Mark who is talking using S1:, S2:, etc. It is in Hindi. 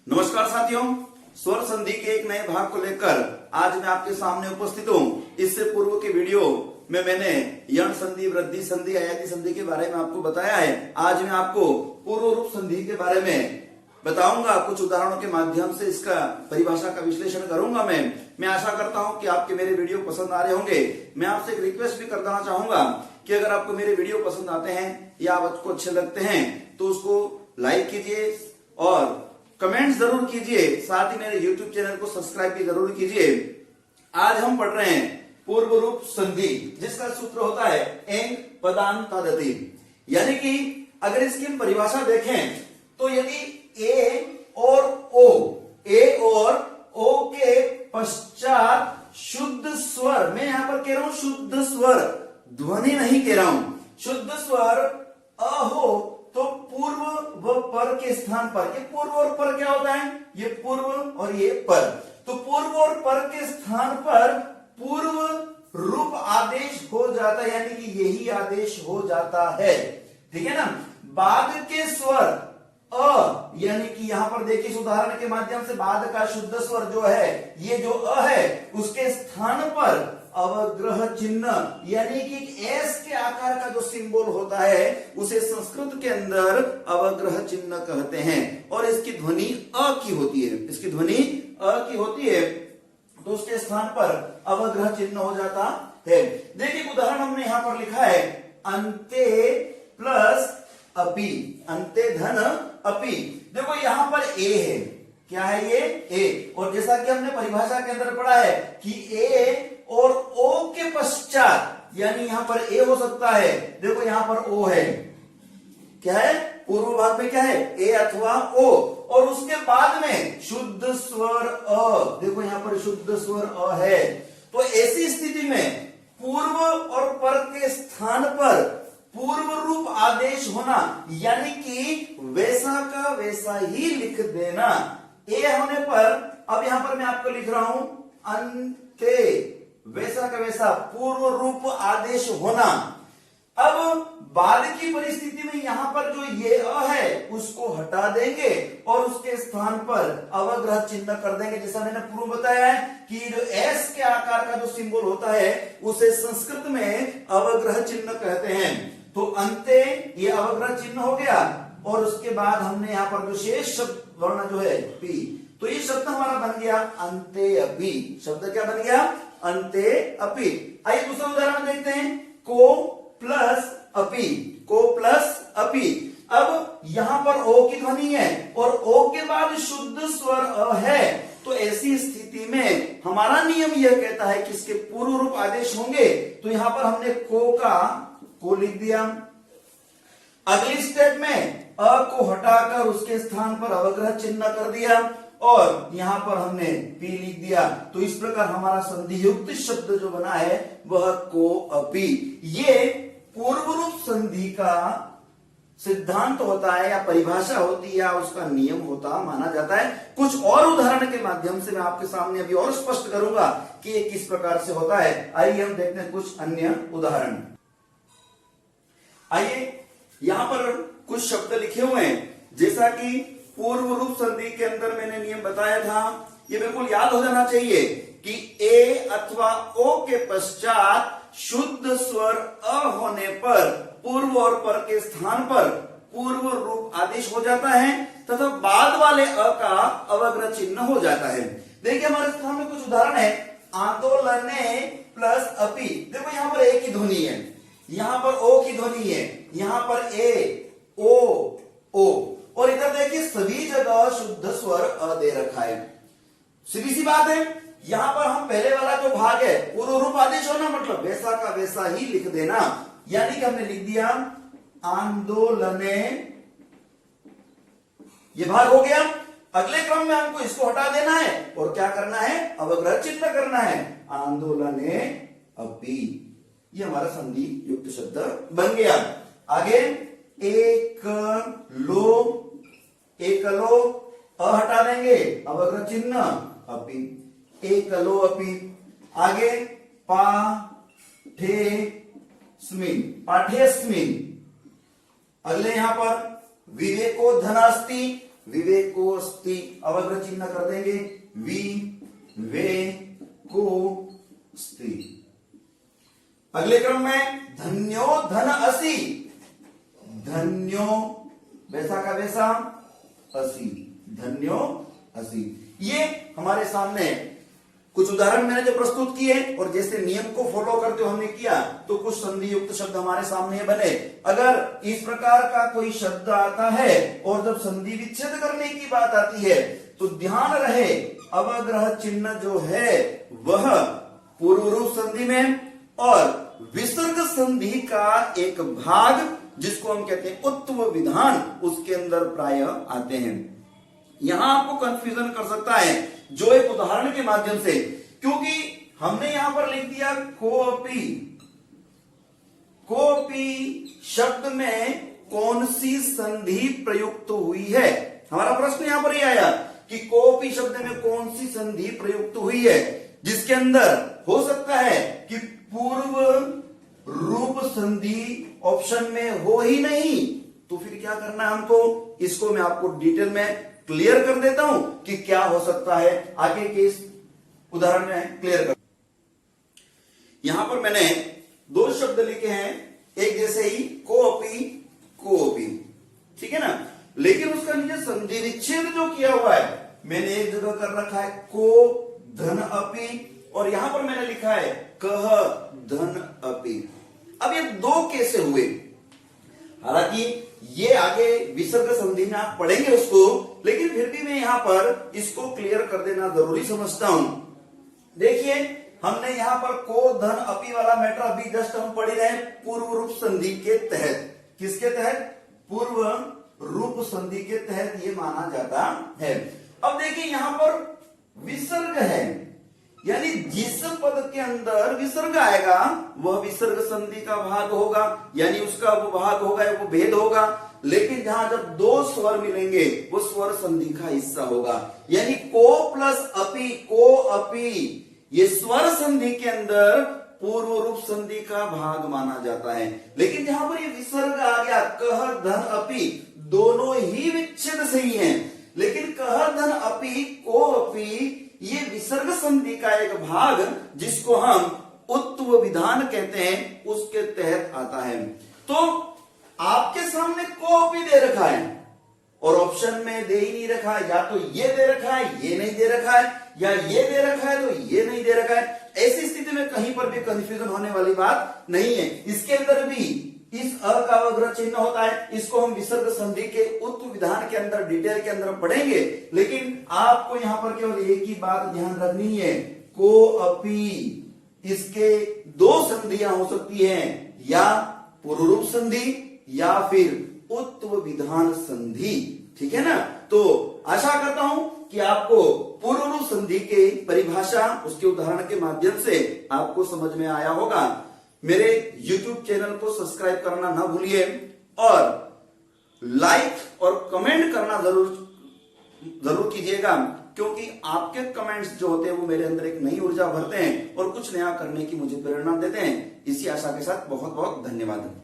S1: नमस्कार साथियों, स्वर संधि के एक नए भाग को लेकर आज मैं आपके सामने उपस्थित हूँ। इससे पूर्व के वीडियो में मैंने यण संधि, वृद्धि संधि, आयाति संधि के बारे में आपको बताया है। आज मैं आपको पूर्व रूप संधि के बारे में बताऊंगा। कुछ उदाहरणों के माध्यम से इसका परिभाषा का विश्लेषण करूंगा। मैं आशा करता हूं कि आपके मेरे वीडियो पसंद आ रहे होंगे। मैं आपसे एक रिक्वेस्ट भी कर देना चाहूंगा कि अगर आपको मेरे वीडियो पसंद आते हैं या आपको अच्छे लगते हैं तो उसको लाइक कीजिए और कमेंट जरूर कीजिए। साथ ही मेरे YouTube चैनल को सब्सक्राइब भी जरूर कीजिए। आज हम पढ़ रहे हैं पूर्व रूप संधि, जिसका सूत्र होता है एंग पदांतादति। यानी कि अगर इसकी हम परिभाषा देखें तो यदि ए और ओ के पश्चात शुद्ध स्वर, मैं यहां पर कह रहा हूं शुद्ध स्वर, ध्वनि नहीं कह रहा हूं, शुद्ध स्वर अ हो तो पूर्व व पर के स्थान पर, ये पूर्व और पर क्या होता है, ये पूर्व और ये पर, तो पूर्व और पर के स्थान पर पूर्व रूप आदेश हो जाता है, यानी कि यही आदेश हो जाता है। ठीक है ना। बाद के स्वर अ, यानी कि यहां पर देखिए इस उदाहरण के माध्यम से बाद का शुद्ध स्वर जो है, ये जो अ है, उसके स्थान पर अवग्रह चिन्ह, यानी कि एस के आकार का जो सिंबल होता है उसे संस्कृत के अंदर अवग्रह चिन्ह कहते हैं और इसकी ध्वनि अ की होती है। इसकी ध्वनि अ की होती है तो उसके स्थान पर अवग्रह चिन्ह हो जाता है। देखिए उदाहरण हमने यहां पर लिखा है अंते प्लस अपि, अंते धन अपि। देखो यहां पर ए है, क्या है ये ए, और जैसा कि हमने परिभाषा के अंदर पढ़ा है कि ए और ओ के पश्चात, यानी यहां पर ए हो सकता है, देखो यहां पर ओ है, क्या है पूर्व भाग में क्या है ए अथवा ओ, और उसके बाद में शुद्ध स्वर अ, देखो यहां पर शुद्ध स्वर अ है। तो ऐसी स्थिति में पूर्व और पर के स्थान पर पूर्व रूप आदेश होना, यानी कि वैसा का वैसा ही लिख देना। ए होने पर अब यहां पर मैं आपको लिख रहा हूं अंते, वैसा का वैसा पूर्व रूप आदेश होना। अब बाद की परिस्थिति में यहां पर जो ये अ है उसको हटा देंगे और उसके स्थान पर अवग्रह चिन्ह कर देंगे। जैसा मैंने पूर्व बताया है कि जो एस के आकार का जो सिंबल होता है उसे संस्कृत में अवग्रह चिन्ह कहते हैं। तो अंते ये अवग्रह चिन्ह हो गया और उसके बाद हमने यहां पर जो शेष शब्द वर्ण जो है पी, तो ये शब्द हमारा बन गया अंते अपि। शब्द क्या बन गया अंते अपि। आइए दूसरा उदाहरण देखते हैं को प्लस अपि, को प्लस अपि। अब यहां पर ओ की ध्वनि है और ओ के बाद शुद्ध स्वर अ है, तो ऐसी स्थिति में हमारा नियम यह कहता है कि इसके पूर्व रूप आदेश होंगे। तो यहां पर हमने को लिख दिया। अगली स्टेप में अ को हटाकर उसके स्थान पर अवग्रह चिन्ह कर दिया और यहां पर हमने पी लिख दिया। तो इस प्रकार हमारा संधि युक्त शब्द जो बना है वह को अपि। ये पूर्व रूप संधि का सिद्धांत होता है या परिभाषा होती है या उसका नियम होता माना जाता है। कुछ और उदाहरण के माध्यम से मैं आपके सामने अभी और स्पष्ट करूंगा कि ये किस प्रकार से होता है। आइए हम देखते हैं कुछ अन्य उदाहरण। आइए यहां पर कुछ शब्द लिखे हुए हैं, जैसा कि पूर्व रूप संधि के अंदर मैंने नियम बताया था, ये बिल्कुल याद हो जाना चाहिए कि ए अथवा ओ के पश्चात शुद्ध स्वर अ होने पर पूर्व और पर के स्थान पर पूर्व रूप आदेश हो जाता है तथा बाद वाले अ का अवग्रह चिन्ह हो जाता है। देखिए हमारे सामने कुछ उदाहरण है। आंदोलने प्लस अपि, देखो यहां पर ए की ध्वनि है, यहां पर ओ की ध्वनि है, यहां पर ए ओ, और इधर देखिए सभी जगह शुद्ध स्वर अ दे रखा है। सीधी सी बात है, यहां पर हम पहले वाला जो भाग है पूर्व रूप आदेश होना मतलब वैसा का वैसा ही लिख देना, यानी कि हमने लिख दिया आंदोलने, ये भाग हो गया। अगले क्रम में हमको इसको हटा देना है और क्या करना है अवग्रह चिन्ह करना है आंदोलने अपि। ये हमारा संधि युक्त शब्द बन गया। आगे एकलो अ हटा देंगे अवग्रह चिन्ह अपि, एकलो अपि। आगे पाठेस्मिन, अगले यहां पर विवेको धनास्ति विवेकोस्ति, अवग्रह चिन्ह कर देंगे, विवेकोस्ति। अगले क्रम में धन्यो धन असि, धन्यो वैसा का वैसा, असि, धन्यो असि। ये हमारे सामने कुछ उदाहरण मैंने जो प्रस्तुत किए और जैसे नियम को फॉलो करते हुए हमने किया तो कुछ संधि युक्त शब्द हमारे सामने बने। अगर इस प्रकार का कोई शब्द आता है और जब संधि विच्छेद करने की बात आती है तो ध्यान रहे अवग्रह चिन्ह जो है वह पूर्व रूप संधि में और विसर्ग संधि का एक भाग जिसको हम कहते हैं उत्तम विधान, उसके अंदर प्राय आते हैं। यहां आपको कंफ्यूजन कर सकता है जो एक उदाहरण के माध्यम से, क्योंकि हमने यहां पर लिख दिया कोपी, कोपी शब्द में कौन सी संधि प्रयुक्त हुई है। हमारा प्रश्न यहां पर यह आया कि कोपी शब्द में कौन सी संधि प्रयुक्त हुई है, जिसके अंदर हो सकता है कि पूर्व रूप संधि ऑप्शन में हो ही नहीं, तो फिर क्या करना है हमको, इसको मैं आपको डिटेल में क्लियर कर देता हूं कि क्या हो सकता है, आगे के इस उदाहरण में क्लियर कर। यहां पर मैंने दो शब्द लिखे हैं, एक जैसे ही कोपी, कोपी, ठीक है ना, लेकिन उसका नीचे संधि विच्छेद जो किया हुआ है मैंने एक जगह कर रखा है को धन अपि और यहां पर मैंने लिखा है कह धन अपि। अब ये दो कैसे हुए, हालांकि ये आगे विसर्ग संधि में आप पढ़ेंगे उसको, लेकिन फिर भी मैं यहां पर इसको क्लियर कर देना जरूरी समझता हूं। देखिए हमने यहां पर को धन अपि वाला मैटर अभी जस्ट हम पढ़ रहे हैं पूर्व रूप संधि के तहत। किसके तहत? पूर्व रूप संधि के तहत ये माना जाता है। अब देखिए यहां पर विसर्ग है, यानी जिस पद के अंदर विसर्ग आएगा वह विसर्ग संधि का भाग होगा, यानी उसका वो भाग होगा, वो भेद होगा। लेकिन जहां जब दो स्वर मिलेंगे वो स्वर संधि का हिस्सा होगा, यानी को प्लस अपि, को अपि, ये स्वर संधि के अंदर पूर्व रूप संधि का भाग माना जाता है। लेकिन जहां पर ये विसर्ग आ गया कह धन अपि, दोनों ही विच्छेद सही हैं, लेकिन कह धन अपि, को अपि ये विसर्ग संधि का एक भाग जिसको हम उत्व विधान कहते हैं उसके तहत आता है। तो आपके सामने को अपि दे रखा है और ऑप्शन में दे ही नहीं रखा है, या तो ये दे रखा है ये नहीं दे रखा है, या ये दे रखा है तो ये नहीं दे रखा है। ऐसी स्थिति में कहीं पर भी कंफ्यूजन होने वाली बात नहीं है। इसके अंदर भी इस अ का अवग्रह चिन्ह होता है, इसको हम विसर्ग संधि के उत्व विधान के अंदर डिटेल के अंदर पढ़ेंगे, लेकिन आपको यहां पर केवल एक ही बात ध्यान रखनी है, को अपि इसके दो संधियां हो सकती हैं, या पूर्व रूप संधि या फिर उत्व विधान संधि, ठीक है ना। तो आशा करता हूं कि आपको पूर्व रूप संधि के परिभाषा उसके उदाहरण के माध्यम से आपको समझ में आया होगा। मेरे YouTube चैनल को सब्सक्राइब करना ना भूलिए और लाइक और कमेंट करना जरूर कीजिएगा, क्योंकि आपके कमेंट्स जो होते हैं वो मेरे अंदर एक नई ऊर्जा भरते हैं और कुछ नया करने की मुझे प्रेरणा देते हैं। इसी आशा के साथ बहुत बहुत धन्यवाद।